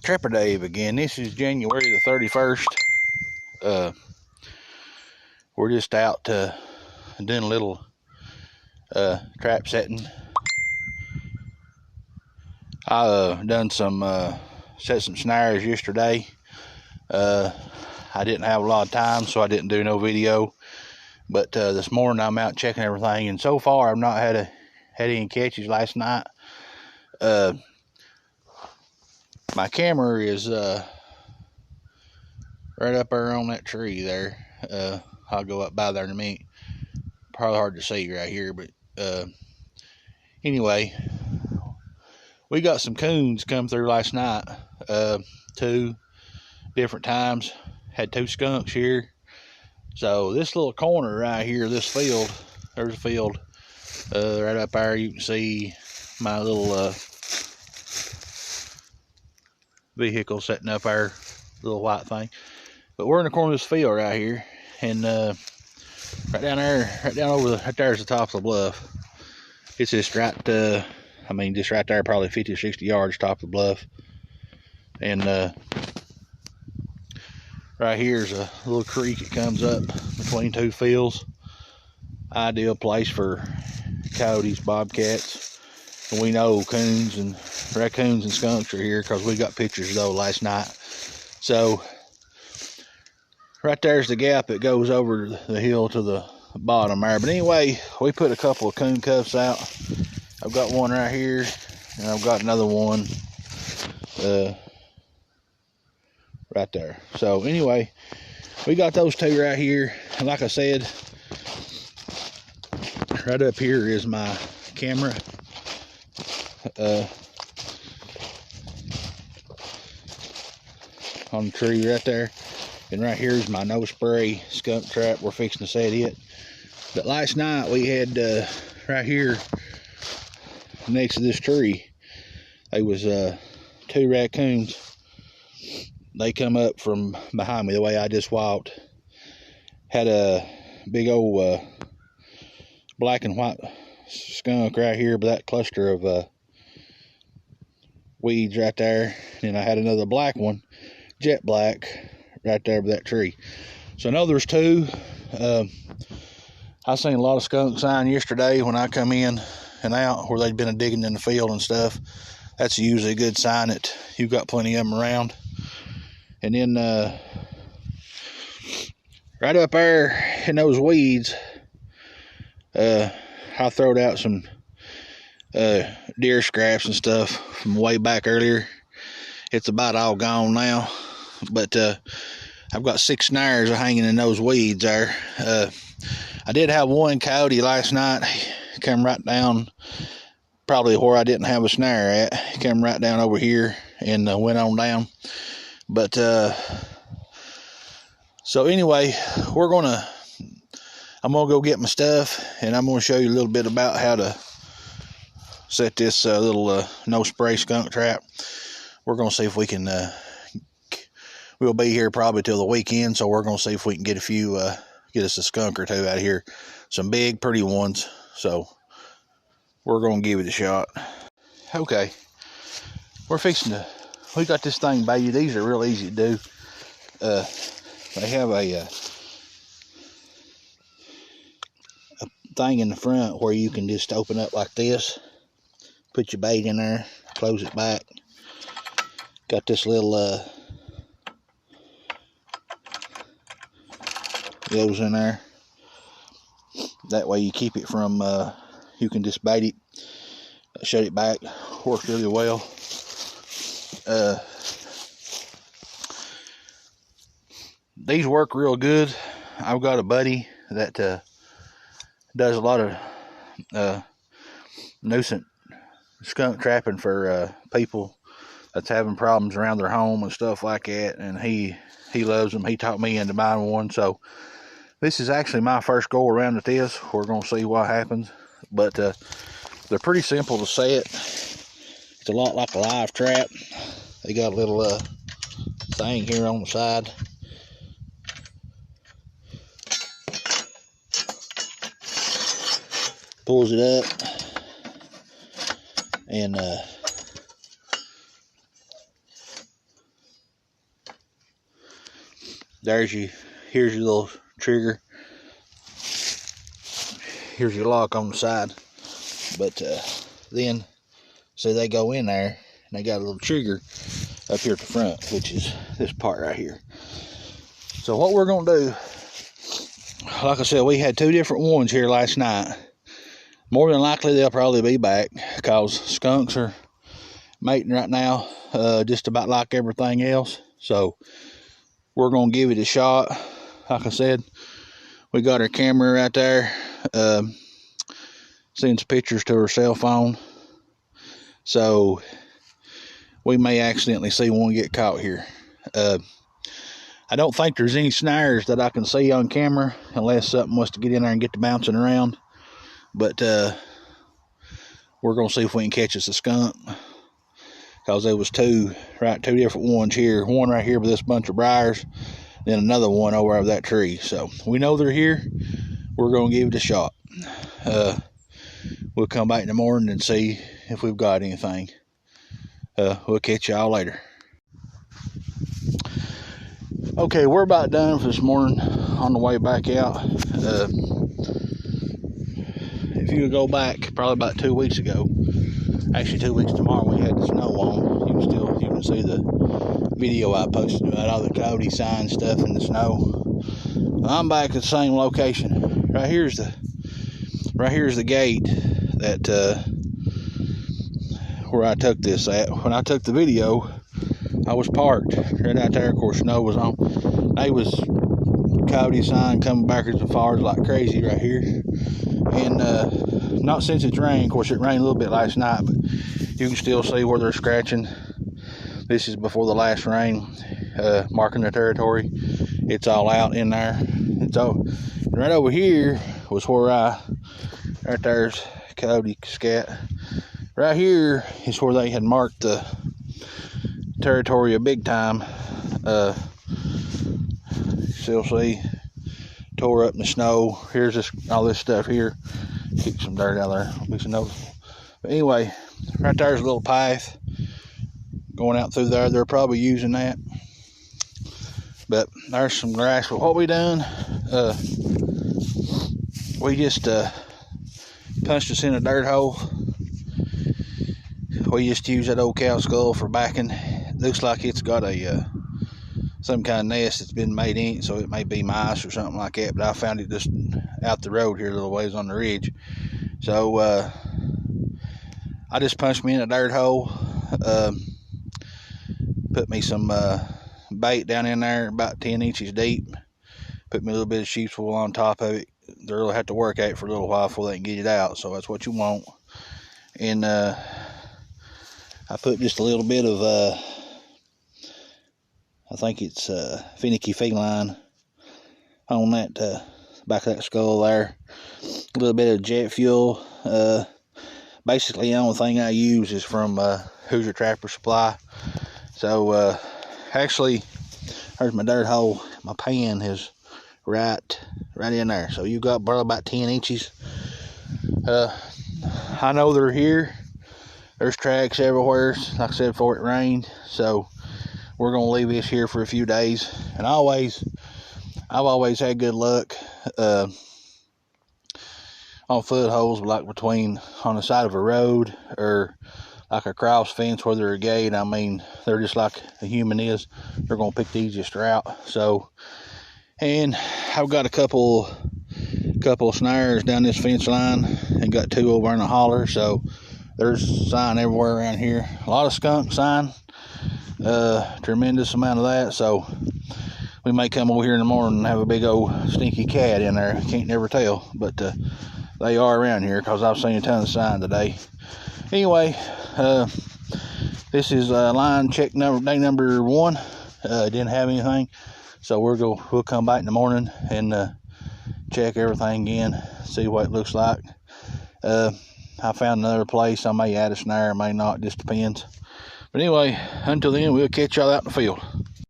Trapper Dave again. This is January the 31st. We're just out doing a little trap setting. I done set some snares yesterday. I didn't have a lot of time, so I didn't do no video. But this morning I'm out checking everything, and so far I've not had any catches last night. My camera is right up there on that tree there. I'll go up by there in a minute. Probably hard to see right here, but anyway, we got some coons come through last night. 2 different times. Had 2 skunks here. So this little corner right here, this field, there's a field right up there. You can see my little vehicle sitting up there, little white thing. But we're in the corner of this field right here, and right down there, right there's the top of the bluff. It's just right, just right there, probably 50 or 60 yards top of the bluff. And right here's a little creek that comes up between 2 fields. Ideal place for coyotes, bobcats. And we know coons and raccoons and skunks are here because we got pictures of those last night. So right there's the gap that goes over the hill to the bottom there. But anyway, we put a couple of coon cuffs out. I've got one right here, and I've got another one right there. So anyway, we got those 2 right here. And like I said, right up here is my camera. On the tree right there. And right here is my no spray skunk trap. We're fixing to set it. But last night we had right here next to this tree, there was 2 raccoons. They come up from behind me the way I just walked. Had a big old black and white skunk right here by that cluster of weeds right there. And I had another black one, jet black, right there by that tree. So I know there's 2. I seen a lot of skunk sign yesterday when I come in and out where they'd been digging in the field and stuff. That's usually a good sign that you've got plenty of them around. And then right up there in those weeds, I throwed out some deer scraps and stuff from way back earlier. It's about all gone now, but I've got 6 snares hanging in those weeds there. I did have one coyote last night. He come right down, probably where I didn't have a snare at. He come right down over here and went on down. But so anyway, I'm gonna go get my stuff, and I'm gonna show you a little bit about how to set this little no spray skunk trap. We're gonna see if we can. We'll be here probably till the weekend, so we're gonna see if we can get get us a skunk or 2 out of here. Some big, pretty ones. So we're gonna give it a shot. Okay, we're fixing to. We got this thing baited. These are real easy to do. They have a thing in the front where you can just open up like this, put your bait in there, close it back. Got this little goes in there. That way you keep it from you can just bait it, shut it back. Works really well. These work real good. I've got a buddy that does a lot of nuisance skunk trapping for people that's having problems around their home and stuff like that, and he loves them. He taught me into buying one. So this is actually my first go around with this. We're gonna see what happens, but they're pretty simple to set. It's a lot like a live trap. They got a little thing here on the side. Pulls it up, and here's your little trigger. Here's your lock on the side. But then, see, they go in there, and they got a little trigger up here at the front, which is this part right here. So what we're going to do, like I said, we had 2 different ones here last night. More than likely, they'll probably be back, because skunks are mating right now, just about like everything else. So we're going to give it a shot. Like I said, we got our camera right there. Sends pictures to her cell phone. So we may accidentally see one get caught here. I don't think there's any snares that I can see on camera, unless something was to get in there and get to bouncing around. But we're going to see if we can catch us a skunk, because there was 2 different ones here. One right here with this bunch of briars, then another one over that tree. So we know they're here. We're going to give it a shot. We'll come back in the morning and see if we've got anything. We'll catch y'all later. Okay, we're about done for this morning. On the way back out. If you go back probably about 2 weeks ago, actually 2 weeks tomorrow, we had the snow on. You can see the video I posted about all the coyote sign stuff in the snow. I'm back at the same location. Right here's the gate that where I took this at. When I took the video, I was parked right out there. Of course, snow was on. They was coyote sign coming backwards and forwards like crazy right here. And not since it's rained. Of course, it rained a little bit last night, but you can still see where they're scratching. This is before the last rain, marking the territory. It's all out in there. It's all right over here was where right there's coyote scat. Right here is where they had marked the territory a big time. Still see tore up in the snow. Here's all this stuff here. Kick some dirt out there. Be some noticeable. But anyway, right there's a little path going out through there. They're probably using that. But there's some grass. But what we done, we just punched us in a dirt hole. We just use that old cow skull for backing. It looks like it's got a some kind of nest that's been made in it, so it may be mice or something like that. But I found it just out the road here a little ways on the ridge. So I just punched me in a dirt hole. Put me some bait down in there about 10 inches deep. Put me a little bit of sheep's wool on top of it. They'll have to work at it for a little while before they can get it out, so that's what you want. And I put just a little bit of I think it's finicky feline on that back of that skull there. A little bit of jet fuel. Basically the only thing I use is from Hoosier Trapper Supply. So actually there's my dirt hole. My pan is right in there. So you got probably about 10 inches. I know they're here. There's tracks everywhere, like I said, before it rained. So we're gonna leave this here for a few days. And I've always had good luck on footholds, like between on the side of a road or like a cross fence where they're a gate. I mean, they're just like a human is. They're gonna pick the easiest route. So, and I've got a couple of snares down this fence line and got 2 over in the holler. So there's sign everywhere around here. A lot of skunk sign. Tremendous amount of that. So we may come over here in the morning and have a big old stinky cat in there. Can't never tell, but they are around here because I've seen a ton of sign today. Anyway, this is line check day number 1. Didn't have anything, so we'll come back in the morning and check everything again, see what it looks like. I found another place. I may add a snare, may not, just depends. But anyway, until then, we'll catch y'all out in the field.